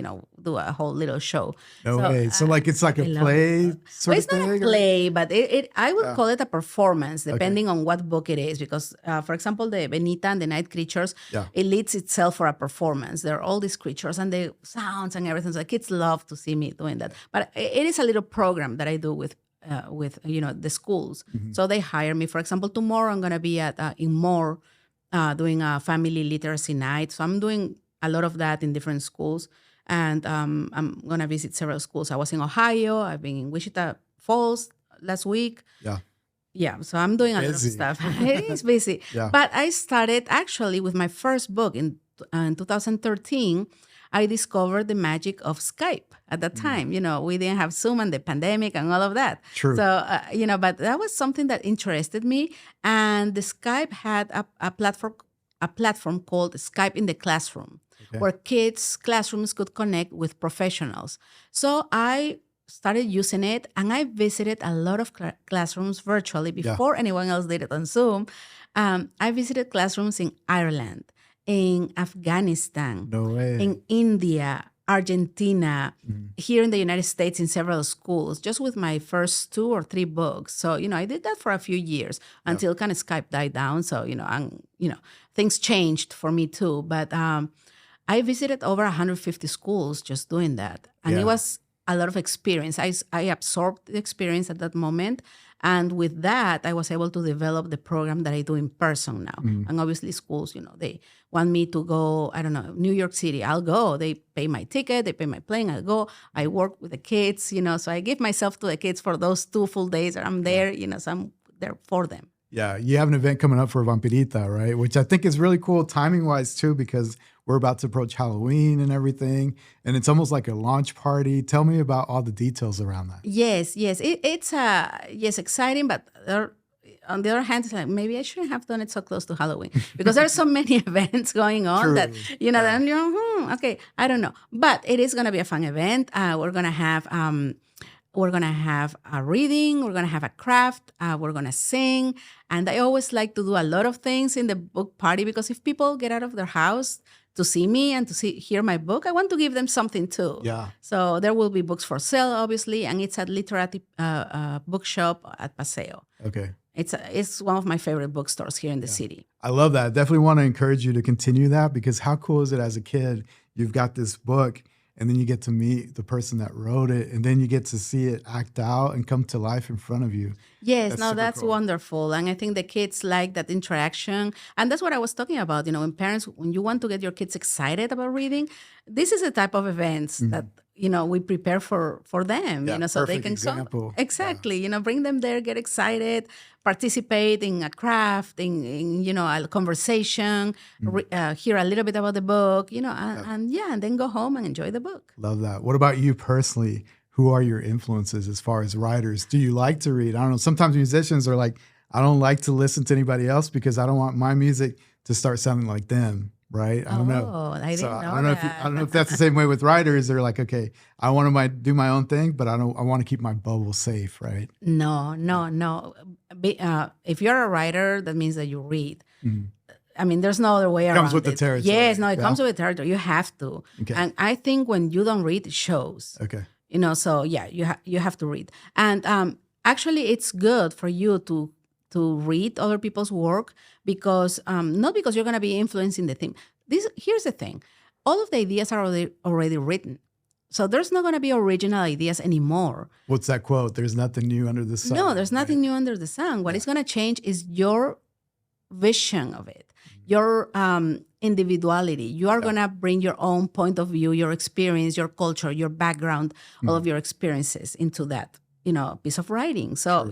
do a whole little show. No way. So it's like a play sort of thing? It's not a play, but I would call it a performance, depending on what book it is. Because, for example, the Benita and the Night Creatures, it leads itself for a performance. There are all these creatures and the sounds and everything. So kids love to see me doing that. But it is a little program that I do with the schools. Mm-hmm. So they hire me. For example, tomorrow I'm going to be in Moore doing a family literacy night. So I'm doing a lot of that in different schools. And I'm going to visit several schools. I was in Ohio. I've been in Wichita Falls last week. Yeah, so I'm doing a lot of stuff. It is busy. But I started actually with my first book in 2013. I discovered the magic of Skype at that time. We didn't have Zoom and the pandemic and all of that. True. So, but that was something that interested me. And the Skype had a platform called Skype in the Classroom, where classrooms could connect with professionals. So I started using it, and I visited a lot of classrooms virtually before anyone else did it on Zoom. I visited classrooms in Ireland, in Afghanistan, in India, Argentina, here in the United States in several schools, just with my first 2 or 3 books. So, I did that for a few years until kind of Skype died down. So, things changed for me too. But I visited over 150 schools just doing that. And it was a lot of experience. I absorbed the experience at that moment. And with that, I was able to develop the program that I do in person now. And obviously schools, they want me to go, I don't know, New York City. I'll go. They pay my ticket. They pay my plane. I'll go. I work with the kids, so I give myself to the kids for those 2 full days that I'm there, so I'm there for them. Yeah, you have an event coming up for Vampirita, right? Which I think is really cool timing-wise too, because we're about to approach Halloween and everything, and it's almost like a launch party. Tell me about all the details around that. Yes, it's exciting, but on the other hand, it's like maybe I shouldn't have done it so close to Halloween because there's so many events going on. True. That then okay, I don't know, but it is gonna be a fun event. We're gonna have a reading, we're gonna have a craft, we're gonna sing, and I always like to do a lot of things in the book party because if people get out of their house to see me and to hear my book, I want to give them something too. Yeah. So there will be books for sale, obviously, and it's at Literati Bookshop at Paseo. Okay. It's one of my favorite bookstores here in the city. I love that. I definitely want to encourage you to continue that because how cool is it as a kid? You've got this book and then you get to meet the person that wrote it and then you get to see it act out and come to life in front of you. Yes, that's cool. wonderful. And I think the kids like that interaction. And that's what I was talking about. When you want to get your kids excited about reading, this is a type of events that, we prepare for them, so they can example. Exactly, bring them there, get excited, participate in a craft, in a conversation, hear a little bit about the book, and then go home and enjoy the book. Love that. What about you personally? Who are your influences as far as writers? Do you like to read? I don't know. Sometimes musicians are like, I don't like to listen to anybody else because I don't want my music to start sounding like them. Right? I don't know. I didn't know I don't know if that's the same way with writers. They're like, okay, I want to do my own thing, but I want to keep my bubble safe, right? No. If you're a writer, that means that you read. I mean, there's no other way around it. Comes with the territory. Yes, it comes with the territory. You have to. Okay. And I think when you don't read, it shows. Okay. So yeah, you have to read. And actually, it's good for you to read other people's work because not because you're going to be influencing the theme. Here's the thing. All of the ideas are already written. So there's not going to be original ideas anymore. What's that quote? There's nothing new under the sun. No, there's nothing new under the sun. What is going to change is your vision of it, your individuality. You are going to bring your own point of view, your experience, your culture, your background, all of your experiences into that, piece of writing. So,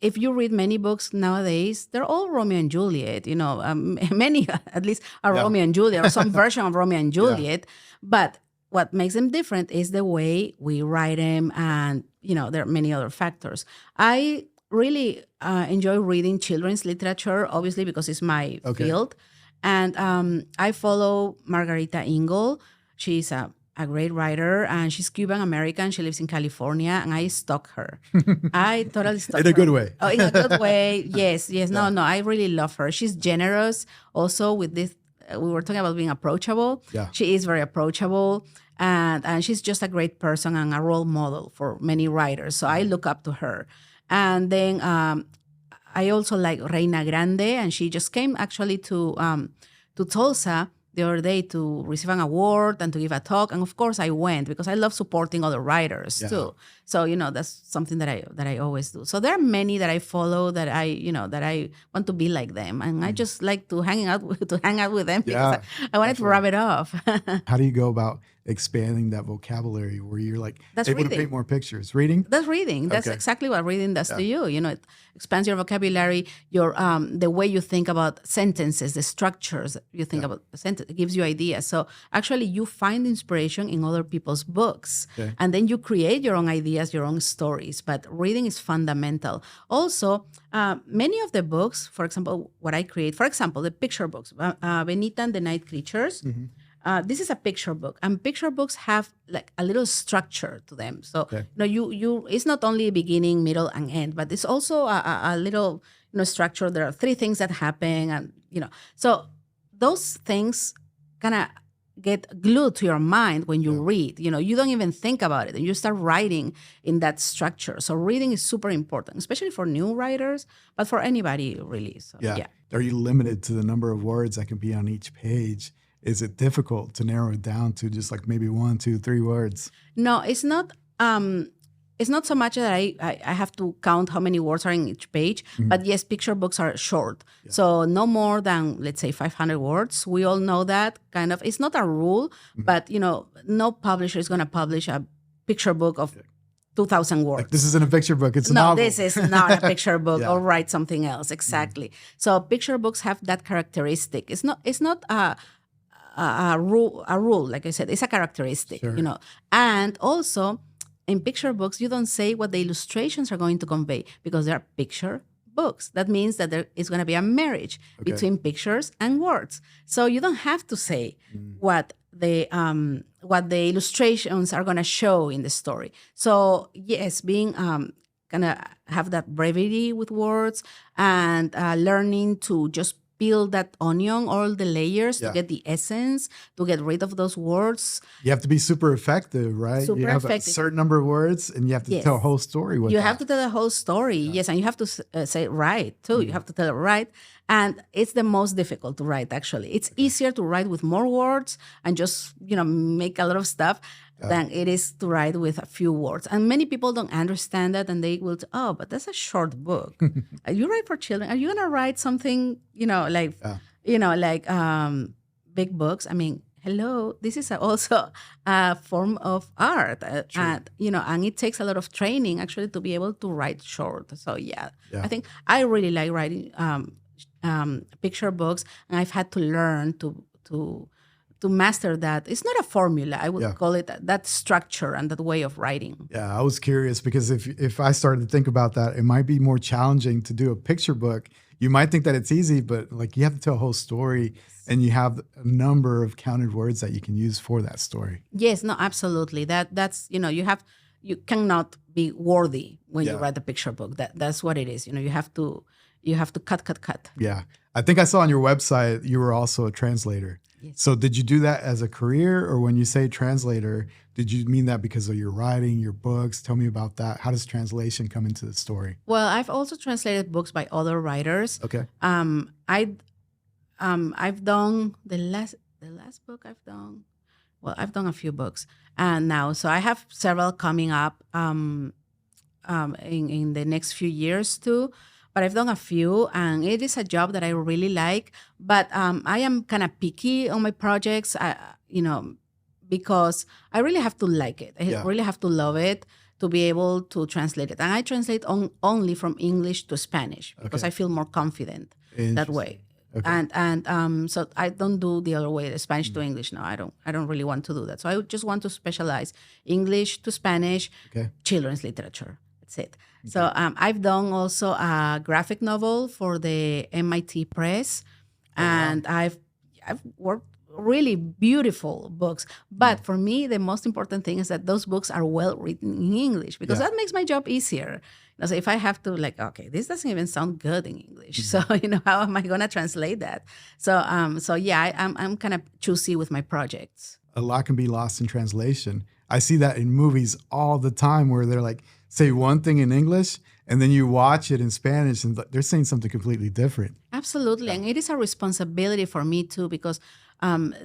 if you read many books nowadays, they're all Romeo and Juliet. Many at least are Romeo and Juliet or some version of Romeo and Juliet. But what makes them different is the way we write them, and there are many other factors. I really enjoy reading children's literature, obviously because it's my field, and I follow Margarita Engel. She's a great writer, and she's Cuban American. She lives in California, and I stalk her. I totally stalk her. In a good way. Oh, in a good way. Yes. No, I really love her. She's generous. Also, with this, we were talking about being approachable. Yeah. She is very approachable, and she's just a great person and a role model for many writers. So I look up to her. And then I also like Reina Grande, and she just came actually to Tulsa the other day to receive an award and to give a talk. And of course I went because I love supporting other writers too. So, that's something that I always do. So there are many that I follow that I want to be like them. And I just like to hang out with them because I wanted to rub it off. How do you go about expanding that vocabulary where you're like able to paint more pictures? Reading? That's reading. That's exactly what reading does to you. It expands your vocabulary, your the way you think about sentences, the structures you think about the sentence. It gives you ideas. So actually you find inspiration in other people's books. Okay. And then you create your own ideas, your own stories. But reading is fundamental. Also, many of the books, for example, what I create, for example, the picture books, Benita and the Night Creatures, this is a picture book, and picture books have like a little structure to them. So you it's not only beginning, middle, and end, but it's also a little structure. There are 3 things that happen, and so those things kind of get glued to your mind when you read. You don't even think about it, and you start writing in that structure. So reading is super important, especially for new writers, but for anybody really. So, Are you limited to the number of words that can be on each page? Is it difficult to narrow it down to just like maybe 1, 2, 3 words? No, it's not. It's not so much that I have to count how many words are in each page, but yes, picture books are short. Yeah. So no more than, let's say, 500 words. We all know that kind of. It's not a rule, but no publisher is going to publish a picture book of 2,000 words. Like, this isn't a picture book, it's a No, novel. this is not a picture book Yeah. or write something else. Exactly. So picture books have that characteristic. It's not a rule, like I said, it's a characteristic, Sure. you know. And also in picture books, you don't say what the illustrations are going to convey because they are picture books. That means that there is going to be a marriage between pictures and words. So you don't have to say what the illustrations are going to show in the story. So yes, being gonna have that brevity with words and learning to just peel that onion, all the layers to get the essence, to get rid of those words. You have to be super effective, right? Super you have effective. a certain number of words, and you have to tell a whole story with You that. have to tell the whole story, yes, and you have to say it right too. You have to tell it right, and it's the most difficult to write. Actually, it's easier to write with more words and just make a lot of stuff than it is to write with a few words. And many people don't understand that, and they will say, "Oh, but that's a short book. You write for children. Are you gonna write something, big books?" I mean, hello, this is also a form of art, and it takes a lot of training actually to be able to write short. So I think I really like writing picture books, and I've had to learn to master that. It's not a formula. I would call it that structure and that way of writing. Yeah, I was curious because if I started to think about that, it might be more challenging to do a picture book. You might think that it's easy, but like you have to tell a whole story, and you have a number of counted words that you can use for that story. Yes, no, absolutely. That's you cannot be worthy when you write a picture book. That's what it is. You have to cut. Yeah, I think I saw on your website you were also a translator. Yes. So did you do that as a career, or when you say translator, did you mean that because of your writing, your books? Tell me about that. How does translation come into the story? Well, I've also translated books by other writers. Okay. I've done the last book I've done. Well, I've done a few books now, so I have several coming up in the next few years too. But I've done a few, and it is a job that I really like. But I am kind of picky on my projects, because I really have to like it. I really have to love it to be able to translate it. And I translate only from English to Spanish because I feel more confident that way. Okay. And so I don't do the other way, the Spanish to English. No, I don't really want to do that. So I just want to specialize English to Spanish, children's literature. That's it. Okay. So I've done also a graphic novel for the MIT Press, and I've worked really beautiful books. But for me, the most important thing is that those books are well written in English, because that makes my job easier. So if I have to this doesn't even sound good in English. So, how am I going to translate that? So, I'm kind of choosy with my projects. A lot can be lost in translation. I see that in movies all the time where they're like, say one thing in English, and then you watch it in Spanish and they're saying something completely different. Absolutely. Yeah. And it is a responsibility for me too, because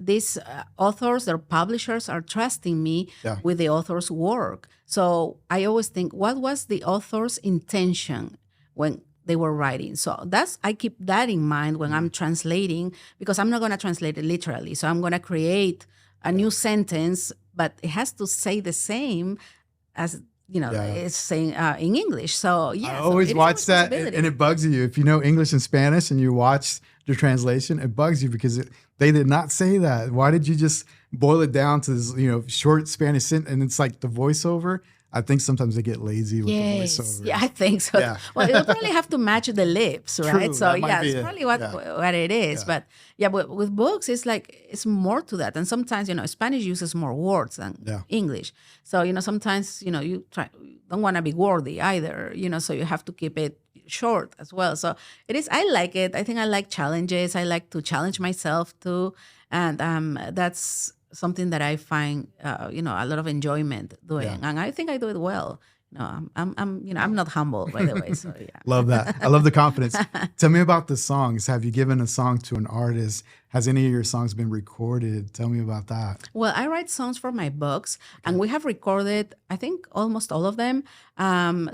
these authors, their publishers are trusting me with the author's work. So I always think, what was the author's intention when they were writing? So I keep that in mind when I'm translating, because I'm not going to translate it literally. So I'm going to create a new sentence, but it has to say the same as it's saying in English. So I always watch that, and it bugs you. If you know English and Spanish and you watch the translation, it bugs you because they did not say that. Why did you just boil it down to this, short Spanish sentence? And it's like the voiceover. I think sometimes they get lazy with the voiceover. Yeah, I think so. Yeah. Well, you'll probably have to match the lips, right? True, so it's probably what it is. Yeah. But with books, it's more to that. And sometimes, Spanish uses more words than English. So, sometimes, you don't want to be wordy either, so you have to keep it short as well. So I like it. I think I like challenges. I like to challenge myself too. And that's something that I find, a lot of enjoyment doing, and I think I do it well. I'm not humble, by the way. So Love that. I love the confidence. Tell me about the songs. Have you given a song to an artist? Has any of your songs been recorded? Tell me about that. Well, I write songs for my books, and we have recorded, I think, almost all of them.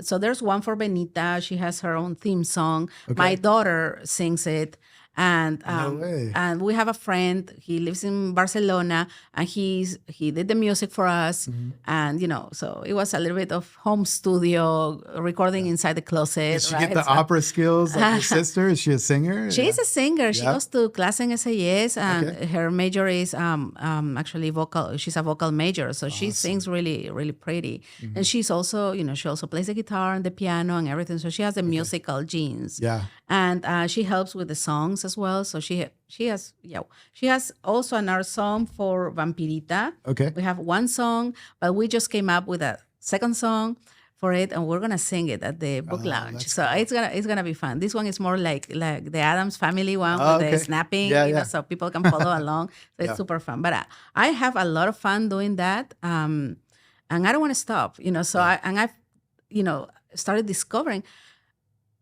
So there's one for Benita. She has her own theme song. Okay. My daughter sings it. No way. And we have a friend. He lives in Barcelona, and he did the music for us. And so it was a little bit of home studio recording inside the closet. Did she right? get the opera skills like your sister? Is she a singer? She's a singer. She goes to class in SAS, and Okay. her major is actually vocal. She's a vocal major, so she sings really, really pretty. And she's also, she also plays the guitar and the piano and everything. So she has the musical genes. Yeah. And she helps with the songs as well. So she has also another song for Vampirita. Okay. We have one song, but we just came up with a second song for it, and we're gonna sing it at the book lounge. So it's gonna be fun. This one is more like the Addams Family one with okay. the snapping, Yeah. so people can follow along. So it's super fun. But I have a lot of fun doing that, and I don't want to stop. So I've started discovering.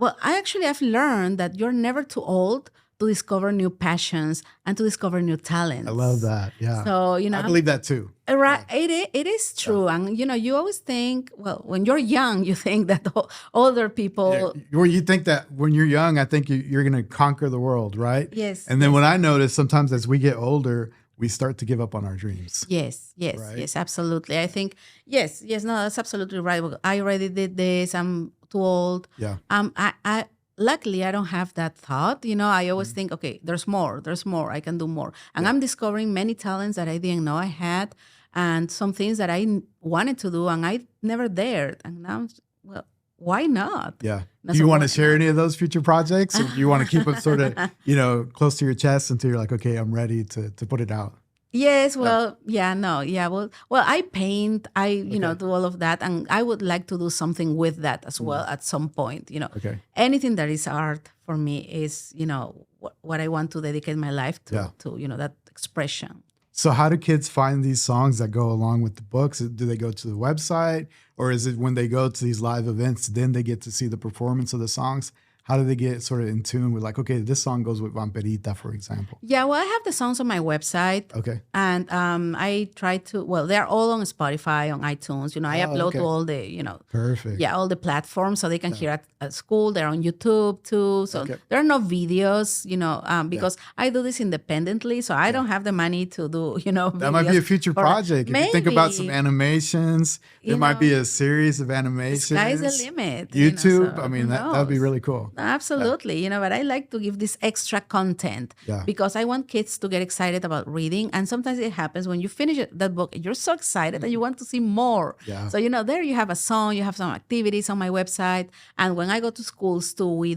Well, I've learned that you're never too old to discover new passions and to discover new talents. I love that. Yeah. So, I believe that too. Right, it is true. And, you always think, well, when you're young, you think that older people... Or you think that when you're young, I think you're going to conquer the world, right? Yes. And then what I notice sometimes as we get older, we start to give up on our dreams. Yes, Right? yes, absolutely. I think, yes, no, that's absolutely right. I already did this. I'm too old. Yeah. I luckily I don't have that thought. I always think, okay, there's more. I can do more. And I'm discovering many talents that I didn't know I had, and some things that I wanted to do and I never dared. And now, well, why not? Yeah. That's Do you what want to works. share any of those future projects? Or do you want to keep them sort of, close to your chest until you're like, okay, I'm ready to put it out? Yes, well, well, I paint, do all of that, and I would like to do something with that as well at some point, Okay. Anything that is art for me is, what I want to dedicate my life to, that expression. So how do kids find these songs that go along with the books? Do they go to the website, or is it when they go to these live events, then they get to see the performance of the songs? How do they get sort of in tune with like, okay, this song goes with Vampirita, for example? Yeah, well, I have the songs on my website. Okay. And I try to, well, they're all on Spotify, on iTunes. I upload okay. to all the, Perfect. all the platforms so they can hear at school. They're on YouTube too. So there are no videos, because I do this independently. So I don't have the money to do, That might be a future project. If you think about some Maybe. animations, there might be a series of The animations. sky's the limit. YouTube. So I mean, who that'd be knows? really cool. Absolutely. But I like to give this extra content because I want kids to get excited about reading. And sometimes it happens when you finish that book, you're so excited that you want to see more. Yeah. So, there you have a song, you have some activities on my website. And when I go to schools too, we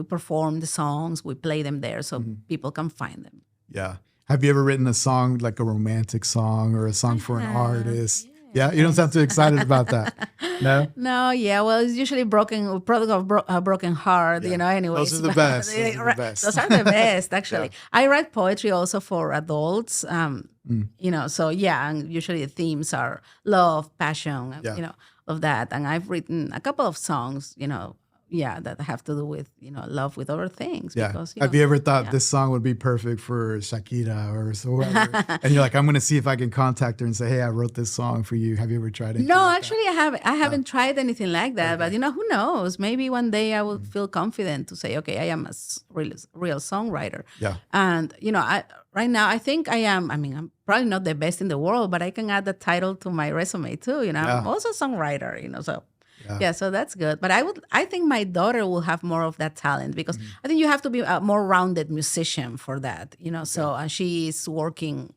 perform the songs, we play them there so people can find them. Yeah. Have you ever written a song, like a romantic song or a song for an artist? Yeah, you don't sound too excited about that. No? No, well, it's usually product of a broken heart, anyways. Those are the best. Those are the best. Those are the best, actually. I write poetry also for adults, so and usually the themes are love, passion, of that. And I've written a couple of songs, that have to do with, love with other things. Yeah. Because, Have you ever thought this song would be perfect for Shakira or whoever? And you're like, I'm going to see if I can contact her and say, hey, I wrote this song for you. Have you ever tried anything No, like actually, I haven't tried anything like that. But, who knows? Maybe one day I will feel confident to say, okay, I am a real songwriter. Yeah. And, right now, I think I am. I mean, I'm probably not the best in the world, but I can add the title to my resume too. I'm also a songwriter, so. Yeah, so that's good. But I think my daughter will have more of that talent because I think you have to be a more rounded musician for that, So and she is working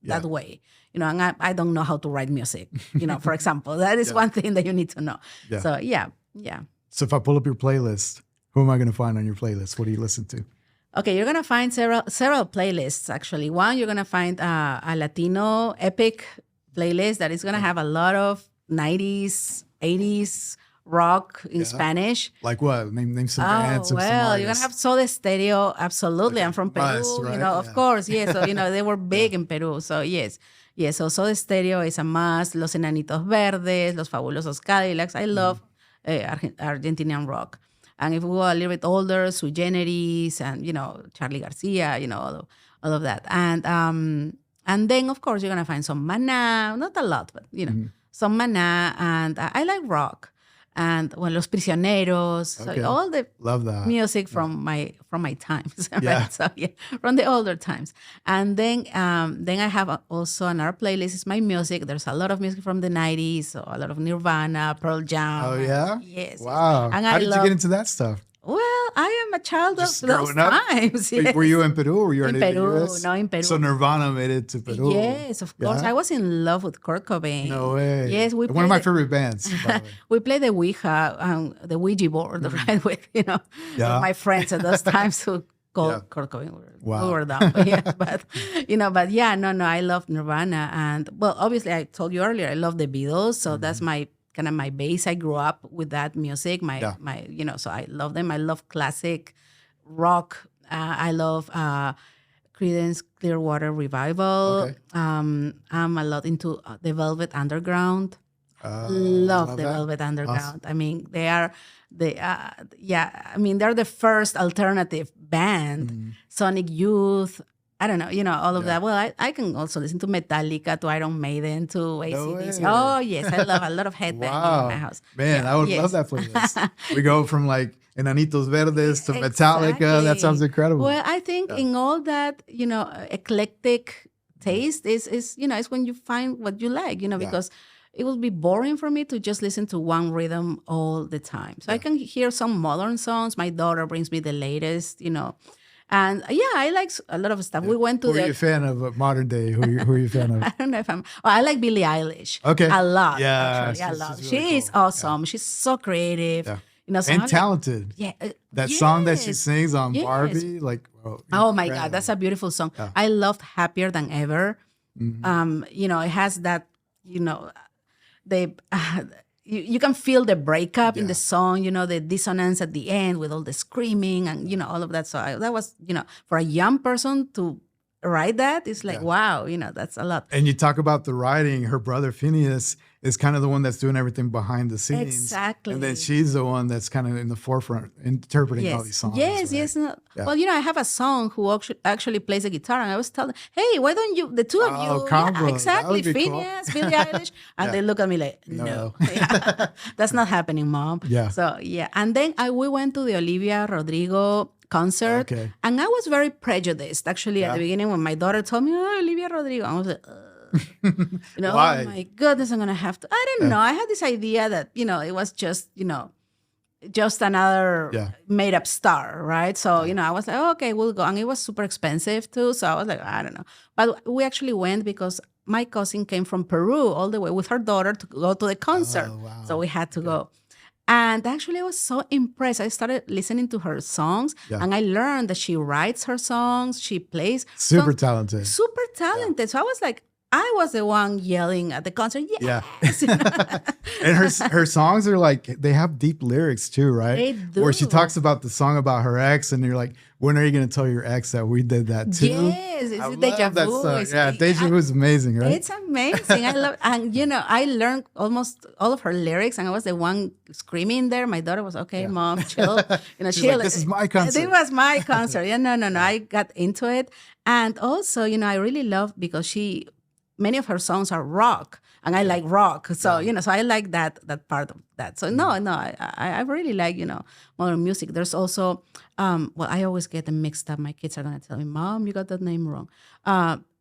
that way, and I don't know how to write music, for example. That is one thing that you need to know. Yeah. So yeah. So if I pull up your playlist, who am I going to find on your playlist? What do you listen to? Okay, you're gonna find several playlists actually. One, you're gonna find a Latino epic playlist that is gonna have a lot of 90s, 80s rock in Spanish. Like what? Name some bands. Well, you're gonna have Soda Stereo, absolutely. I'm from Peru, Must, right? Of course, yes. So they were big in Peru. So yes. So Soda Stereo is a must. Los Enanitos Verdes, Los Fabulosos Cadillacs. I love Argentinian rock. And if we go a little bit older, Sui Generis and Charlie Garcia, all of that. And then of course you're gonna find some Maná, not a lot, but some Maná, and I like rock. and Los Prisioneros, Okay. so all the Love that. music from my times, right? Yeah. So from the older times. And then I have also another playlist. It's my music. There's a lot of music from the 90s, so a lot of Nirvana, Pearl Jam. Oh, yeah? Yes. Wow. And How did you get into that stuff? Well, I am a child of Just those growing up? times. Yes. Were you in Peru or were you In already Peru, in the US? no, in Peru. So Nirvana made it to Peru. Yes, of course. Yeah? I was in love with Kurt Cobain. No way. Yes, we One of my played favorite bands, by the way. we played the Ouija, the Ouija board, right? With Yeah. with my friends at those times who called Yeah. Kurt Cobain. Wow. We were dumb, yes, but I love Nirvana, and well, obviously, I told you earlier, I love the Beatles, so that's my kind of my base. I grew up with that music. So I love them. I love classic rock. I love Creedence Clearwater Revival. Okay. I'm a lot into the Velvet Underground. that. Love the Velvet Underground. Awesome. I mean, they're the first alternative band. Sonic Youth. I don't know, all of that. Well, I can also listen to Metallica, to Iron Maiden, to AC/DC. way. Oh, yes, I love a lot of headbanging in my house. Man, Yeah, I would yes. love that playlist. We go from like Enanitos Verdes to Metallica. That sounds incredible. Well, I think in all that, eclectic taste is when you find what you like, because it will be boring for me to just listen to one rhythm all the time. So I can hear some modern songs. My daughter brings me the latest, And I like a lot of stuff. We went to Who are you a fan of modern day? Who are you a fan of? I don't know if I like Billie Eilish. Okay. A lot. Yeah, Actually, I she's love. really She is cool. awesome. She's so creative. Yeah. So And I'm like, talented. yeah. That song that she yes. sings on Yes. Barbie, like, Oh my God, that's a beautiful song. I loved Happier Than Ever. It has that, you can feel the breakup in the song, the dissonance at the end with all the screaming and, all of that. So that was, for a young person to write that, it's like, wow, that's a lot. And you talk about the writing. Her brother Phineas is kind of the one that's doing everything behind the scenes. Exactly. And then she's the one that's kind of in the forefront interpreting all these songs. Yes, right? yes. No. Well, I have a son who actually plays the guitar, and I was telling, hey, why don't you, the two of you, combo. That exactly, would be cool. Phineas, Billie Eilish, and they look at me like, no. That's not happening, Mom. Yeah. So, and then we went to the Olivia Rodrigo concert, Okay. and I was very prejudiced, actually, at the beginning when my daughter told me, oh, Olivia Rodrigo, I was like, Why? Oh my goodness, I'm going to have to, I don't know. I had this idea that, it was just, just another made up star, right? So, I was like, oh, okay, we'll go. And it was super expensive too. So I was like, I don't know. But we actually went because my cousin came from Peru all the way with her daughter to go to the concert. Oh, wow. So we had to go. And actually, I was so impressed. I started listening to her songs and I learned that she writes her songs, she plays. Super talented. Super talented. So I was like, I was the one yelling at the concert, yes. And her songs are like, they have deep lyrics too, right? They do. Where she talks about the song about her ex, and you're like, when are you going to tell your ex that we did that too? Yes, it's I deja love that vu. song. It's- Yeah, deja vu is amazing, right? It's amazing. I love, and I learned almost all of her lyrics, and I was the one screaming there. My daughter was, okay, Mom, chill. She's chill. like, this is my concert. It was my concert. No. I got into it, and also, I really love because many of her songs are rock, and I like rock. So, so I like that part of that. So I really like, modern music. There's also, I always get them mixed up. My kids are going to tell me, Mom, you got that name wrong.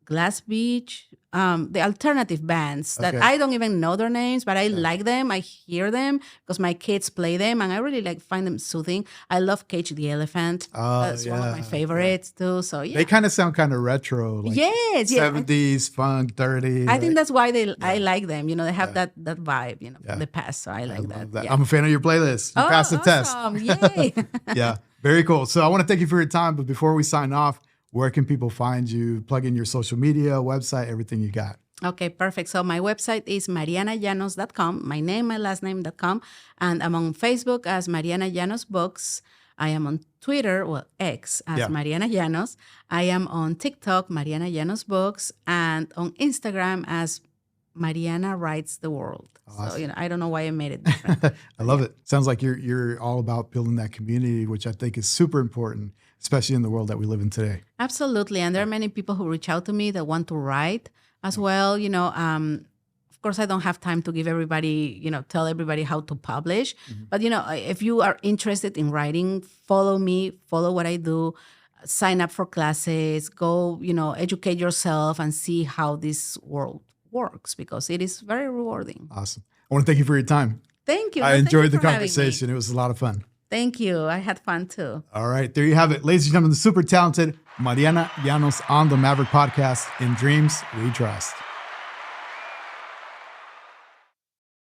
Glass Beach, the alternative bands that I don't even know their names, but I like them. I hear them because my kids play them, and I really find them soothing. I love Cage the Elephant. That's one of my favorites too. So They kind of sound kind of retro. Like yes. 70s, funk, dirty. I think that's why I like them. They have that vibe, from the past. So I like that. Yeah. I'm a fan of your playlist. You passed the test. Yay. Yeah, very cool. So I want to thank you for your time. But before we sign off, where can people find you? Plug in your social media, website, everything you got. Okay, perfect. So my website is marianallanos.com, my name, my last name.com. And I'm on Facebook as Mariana Llanos Books. I am on Twitter, X, as Mariana Llanos. I am on TikTok, Mariana Llanos Books. And on Instagram as Mariana Writes the World. Awesome. So, I don't know why I made it different. I love it. Sounds like you're all about building that community, which I think is super important, especially in the world that we live in today. Absolutely. And there are many people who reach out to me that want to write as well. Of Of course, I don't have time to give everybody, tell everybody how to publish. But, if you are interested in writing, follow me, follow what I do, sign up for classes, go, educate yourself and see how this world works, because it is very rewarding. Awesome. I want to thank you for your time. Thank you. I enjoyed the conversation. It was a lot of fun. Thank you. I had fun too. All right. There you have it. Ladies and gentlemen, the super talented Mariana Llanos on the Maverick Podcast. In dreams, we trust.